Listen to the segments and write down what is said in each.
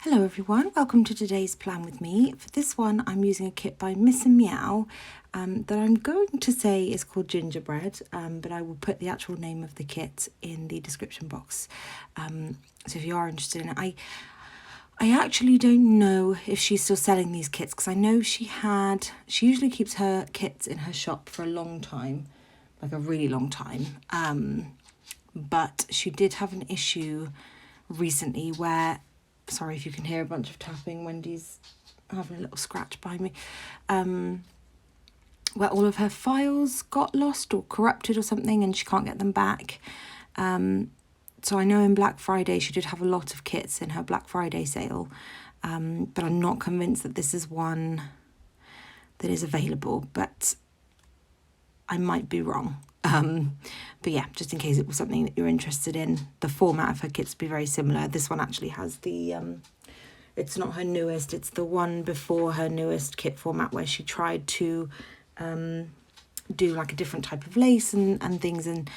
Hello everyone, welcome to today's plan with me. For this one I'm using a kit by Miss and Meow that I'm going to say is called Gingerbread, but I will put the actual name of the kit in the description box. So if you are interested in it, I actually don't know if she's still selling these kits because I know she usually keeps her kits in her shop for a long time, like a really long time. But she did have an issue recently where, sorry if you can hear a bunch of tapping, Wendy's having a little scratch by me, where all of her files got lost or corrupted or something and she can't get them back. So I know in Black Friday she did have a lot of kits in her Black Friday sale, but I'm not convinced that this is one that is available, but I might be wrong. But yeah, just in case it was something that you're interested in, the format of her kits will be very similar. This one actually has the, it's not her newest, it's the one before her newest kit format where she tried to do like a different type of lace and things, and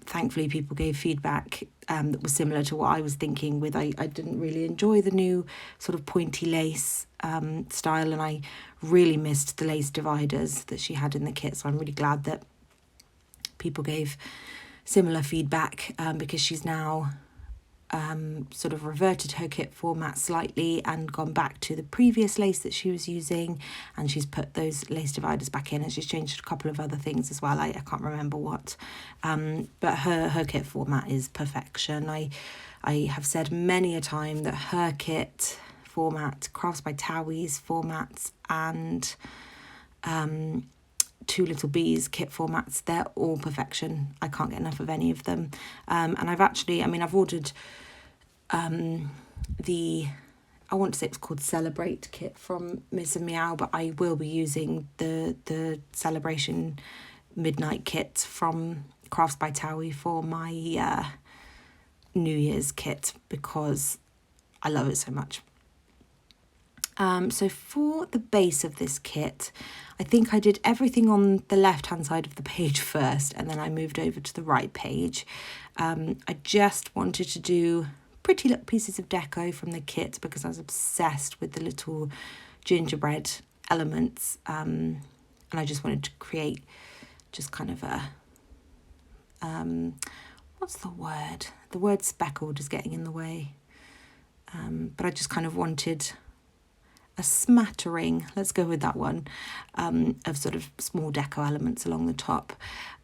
thankfully people gave feedback that was similar to what I was thinking with. I didn't really enjoy the new sort of pointy lace style, and I really missed the lace dividers that she had in the kit, so I'm really glad that people gave similar feedback, because she's now sort of reverted her kit format slightly and gone back to the previous lace that she was using, and she's put those lace dividers back in, and she's changed a couple of other things as well. I can't remember what, but her kit format is perfection. I have said many a time that her kit format, Crafts by Towie's formats, and Two Little Bees kit formats, they're all perfection. I can't get enough of any of them. And I've ordered I want to say it's called Celebrate kit from Miss and Meow, but I will be using the Celebration Midnight kit from Crafts by Towie for my New Year's kit because I love it so much. So for the base of this kit, I think I did everything on the left-hand side of the page first, and then I moved over to the right page. I just wanted to do pretty little pieces of deco from the kit because I was obsessed with the little gingerbread elements, and I just wanted to create just kind of a, what's the word? The word speckled is getting in the way, but I just kind of wanted a smattering, let's go with that one, of sort of small deco elements along the top.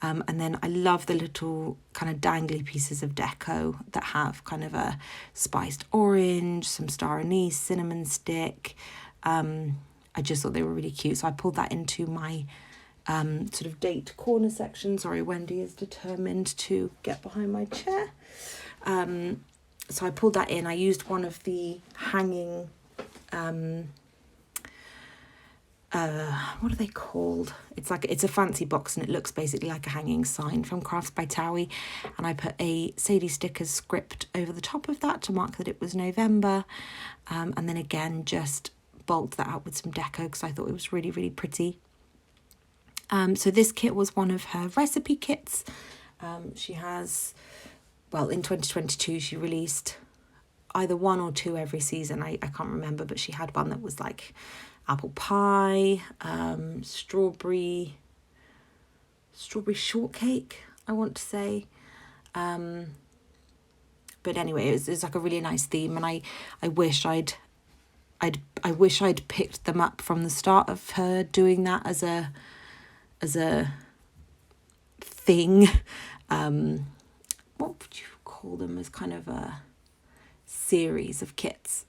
And then I love the little kind of dangly pieces of deco that have kind of a spiced orange, some star anise, cinnamon stick. I just thought they were really cute. So I pulled that into my sort of date corner section. Sorry, Wendy is determined to get behind my chair. So I pulled that in. I used one of the hanging what are they called? It's a fancy box and it looks basically like a hanging sign from Crafts by Towie, and I put a Sadie Stickers script over the top of that to mark that it was November, and then again just bulked that out with some deco because I thought it was really, really pretty. So this kit was one of her recipe kits. She has, well, in 2022 she released either one or two every season, I can't remember, but she had one that was like apple pie, strawberry shortcake, I want to say. But anyway, it was like a really nice theme, and I wish I'd picked them up from the start of her doing that as a thing. What would you call them? As kind of a series of kits.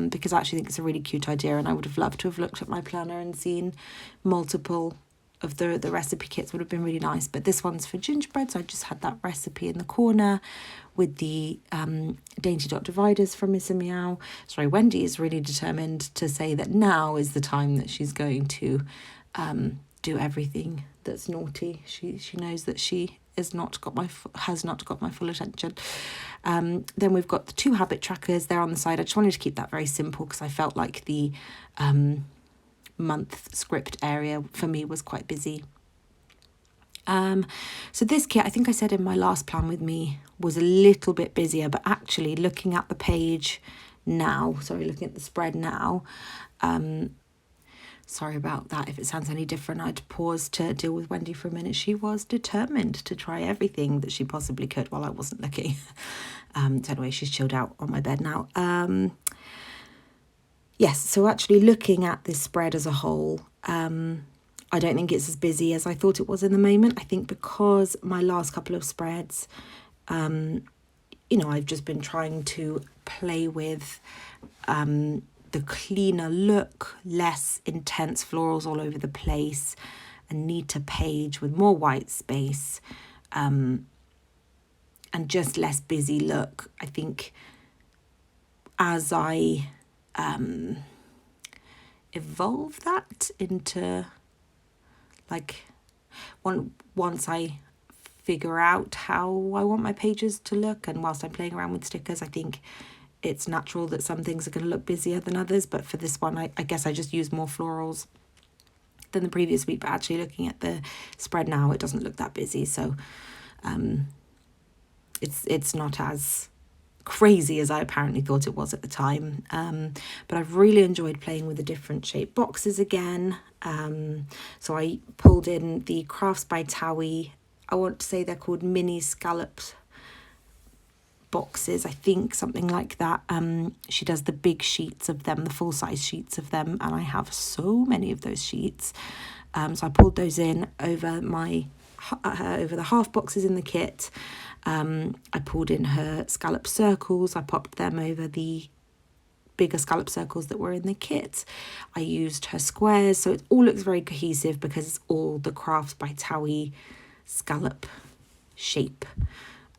Because I actually think it's a really cute idea, and I would have loved to have looked at my planner and seen multiple of the recipe kits. Would have been really nice, but this one's for gingerbread, so I just had that recipe in the corner with the dainty dot dividers from Miss and Meow. Sorry, Wendy is really determined to say that now is the time that she's going to do everything that's naughty. She knows that she has not got my full attention. Then we've got the two habit trackers there on the side. I just wanted to keep that very simple because I felt like the month script area for me was quite busy. So this kit, I think I said in my last plan with me, was a little bit busier, but actually looking at the page now. Sorry, looking at the spread now. Sorry about that. If it sounds any different, I'd pause to deal with Wendy for a minute. She was determined to try everything that she possibly could while I wasn't looking. So anyway, she's chilled out on my bed now. Yes, so actually looking at this spread as a whole, I don't think it's as busy as I thought it was in the moment. I think because my last couple of spreads, I've just been trying to play with the cleaner look, less intense florals all over the place, a neater page with more white space, and just less busy look. I think as I evolve that into once I figure out how I want my pages to look, and whilst I'm playing around with stickers, I think it's natural that some things are going to look busier than others. But for this one, I guess I just used more florals than the previous week. But actually looking at the spread now, it doesn't look that busy. So it's not as crazy as I apparently thought it was at the time. But I've really enjoyed playing with the different shaped boxes again. So I pulled in the Crafts by Towie. I want to say they're called mini scalloped boxes, I think, something like that. She does the big sheets of them, the full-size sheets of them, and I have so many of those sheets. So I pulled those in over over the half boxes in the kit. I pulled in her scallop circles. I popped them over the bigger scallop circles that were in the kit. I used her squares, so it all looks very cohesive because it's all the Crafts by Towie scallop shape.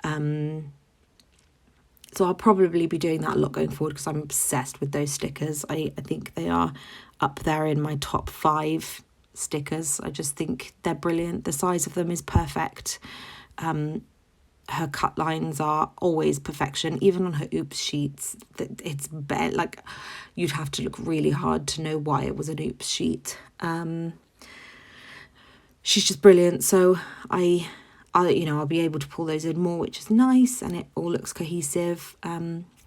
So I'll probably be doing that a lot going forward because I'm obsessed with those stickers. I think they are up there in my top 5 stickers. I just think they're brilliant. The size of them is perfect. Her cut lines are always perfection. Even on her oops sheets, it's like you'd have to look really hard to know why it was an oops sheet. She's just brilliant. So I'll be able to pull those in more, which is nice, and it all looks cohesive,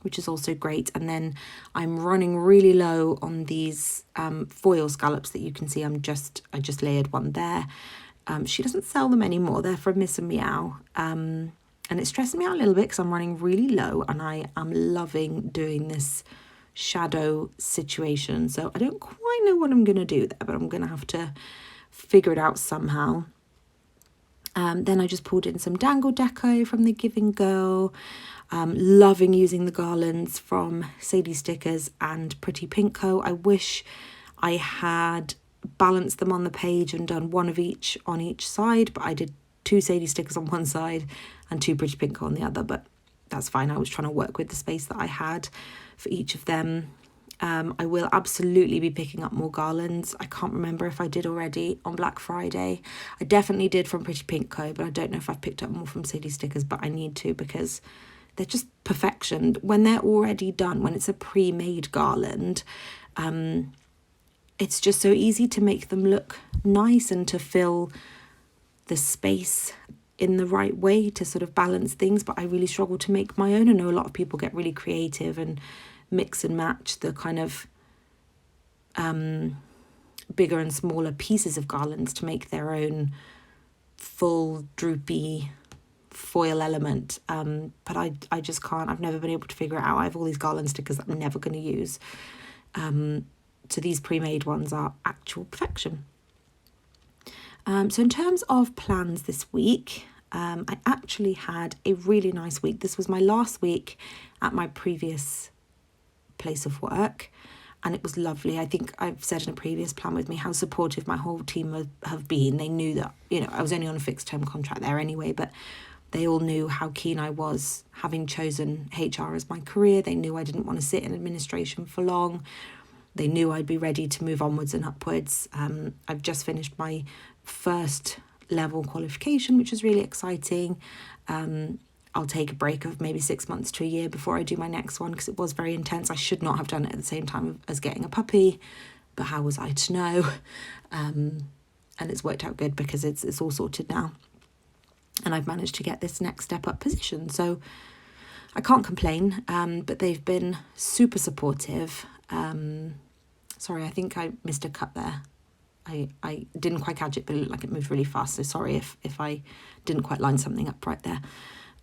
which is also great. And then I'm running really low on these foil scallops that you can see. I just layered one there. She doesn't sell them anymore. They're from Miss and Meow. And it's stressing me out a little bit because I'm running really low, and I am loving doing this shadow situation. So I don't quite know what I'm going to do there, but I'm going to have to figure it out somehow. Then I just pulled in some dangle deco from the Giving Girl. Loving using the garlands from Sadie Stickers and Pretty Pink Co. I wish I had balanced them on the page and done one of each on each side, but I did 2 Sadie Stickers on one side and 2 Pretty Pink Co on the other, but that's fine. I was trying to work with the space that I had for each of them. I will absolutely be picking up more garlands. I can't remember if I did already on Black Friday. I definitely did from Pretty Pink Co, but I don't know if I've picked up more from Sadie Stickers, but I need to because they're just perfection. When they're already done, when it's a pre-made garland, it's just so easy to make them look nice and to fill the space in the right way to sort of balance things. But I really struggle to make my own. I know a lot of people get really creative and mix and match the kind of bigger and smaller pieces of garlands to make their own full droopy foil element, but I just can't. I've never been able to figure it out. I have all these garland stickers that I'm never going to use, so these pre-made ones are actual perfection. So in terms of plans this week, I actually had a really nice week. This was my last week at my previous place of work, and it was lovely. I think I've said in a previous plan with me how supportive my whole team have been. They knew that, I was only on a fixed term contract there anyway, but they all knew how keen I was, having chosen HR as my career. They knew I didn't want to sit in administration for long. They knew I'd be ready to move onwards and upwards. I've just finished my first level qualification, which is really exciting. I'll take a break of maybe 6 months to a year before I do my next one because it was very intense. I should not have done it at the same time as getting a puppy, but how was I to know? And it's worked out good because it's all sorted now. And I've managed to get this next step up position. So I can't complain, but they've been super supportive. Sorry, I think I missed a cut there. I didn't quite catch it, but it looked like it moved really fast. So sorry if I didn't quite line something up right there.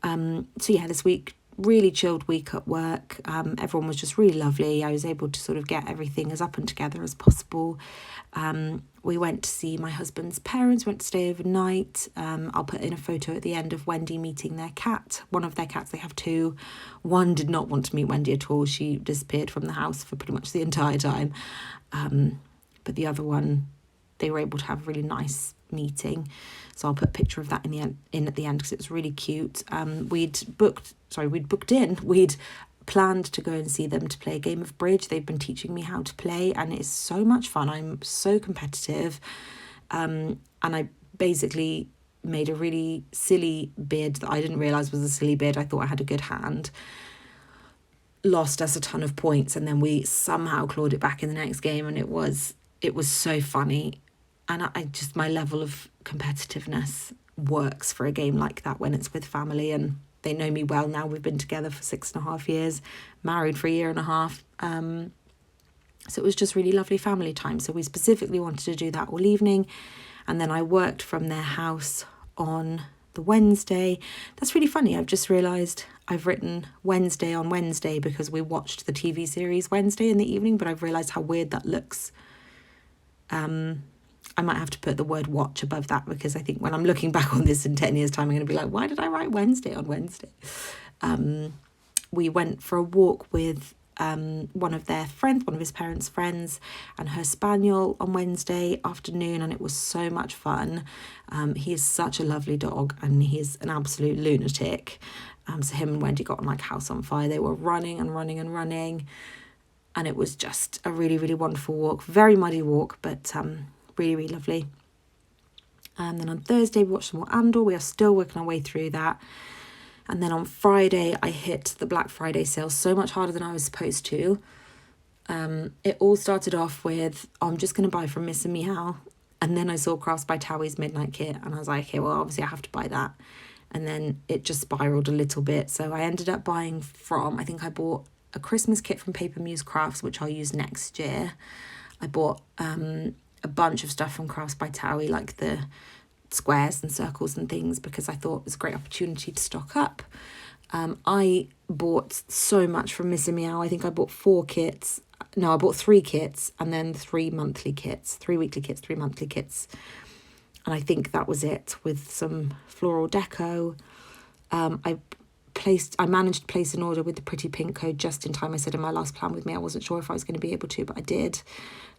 So yeah, this week, really chilled week at work. Everyone was just really lovely. I was able to sort of get everything as up and together as possible. We went to see my husband's parents, went to stay overnight. I'll put in a photo at the end of Wendy meeting their cat. One of their cats, they have two. One did not want to meet Wendy at all. She disappeared from the house for pretty much the entire time. But the other one, they were able to have a really nice meeting. So I'll put a picture of that in at the end because it was really cute. We'd planned to go and see them to play a game of bridge. They've been teaching me how to play, and it's so much fun. I'm so competitive. And I basically made a really silly bid that I didn't realise was a silly bid. I thought I had a good hand. Lost us a ton of points, and then we somehow clawed it back in the next game, and it was so funny. And I just, my level of competitiveness works for a game like that when it's with family, and they know me well now. We've been together for 6.5 years, married for 1.5 years. So it was just really lovely family time. So we specifically wanted to do that all evening. And then I worked from their house on the Wednesday. That's really funny. I've just realised I've written Wednesday on Wednesday because we watched the TV series Wednesday in the evening, but I've realised how weird that looks. I might have to put the word watch above that because I think when I'm looking back on this in 10 years' time, I'm going to be like, why did I write Wednesday on Wednesday? We went for a walk with one of their friends, one of his parents' friends, and her spaniel on Wednesday afternoon, and it was so much fun. He is such a lovely dog, and he's an absolute lunatic. So him and Wendy got on like house on fire. They were running and running and running, and it was just a really, really wonderful walk. Very muddy walk, but really, really lovely. And then on Thursday, we watched some more Andor. We are still working our way through that. And then on Friday, I hit the Black Friday sale so much harder than I was supposed to. It all started off with, I'm just going to buy from Miss and Meow. And then I saw Crafts by Towie's Midnight Kit. And I was like, okay, well, obviously I have to buy that. And then it just spiraled a little bit. So I ended up buying from, I think I bought a Christmas kit from Paper Muse Crafts, which I'll use next year. I bought a bunch of stuff from Crafts by Towie, like the squares and circles and things, because I thought it was a great opportunity to stock up. I bought so much from Miss and Meow. I think I bought 4 kits. No, I bought 3 kits and then 3 monthly kits, 3 weekly kits, 3 monthly kits. And I think that was it with some floral deco. I managed to place an order with the Pretty Pink code just in time. I said in my last plan with me, I wasn't sure if I was going to be able to, but I did.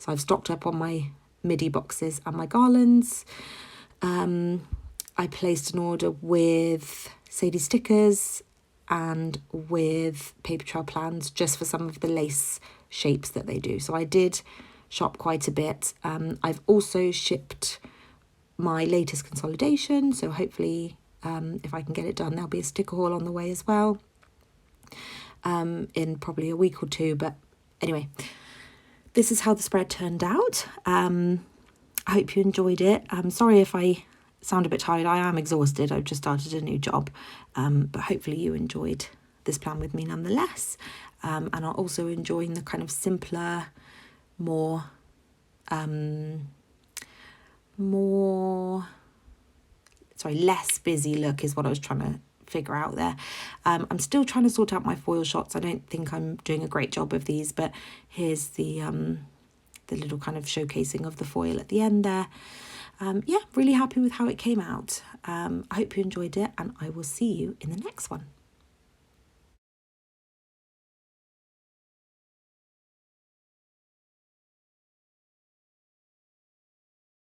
So I've stocked up on my midi boxes and my garlands. I placed an order with Sadie stickers and with paper trail plans just for some of the lace shapes that they do. So I did shop quite a bit. I've also shipped my latest consolidation, so hopefully if I can get it done, there'll be a sticker haul on the way as well in probably a week or 2. But anyway, this is how the spread turned out. I hope you enjoyed it. I'm sorry if I sound a bit tired. I am exhausted. I've just started a new job, but hopefully you enjoyed this plan with me nonetheless, and are also enjoying the kind of simpler, more less busy look is what I was trying to figure out there. I'm still trying to sort out my foil shots. I don't think I'm doing a great job of these, but here's the little kind of showcasing of the foil at the end there. Yeah, really happy with how it came out. I hope you enjoyed it, and I will see you in the next one.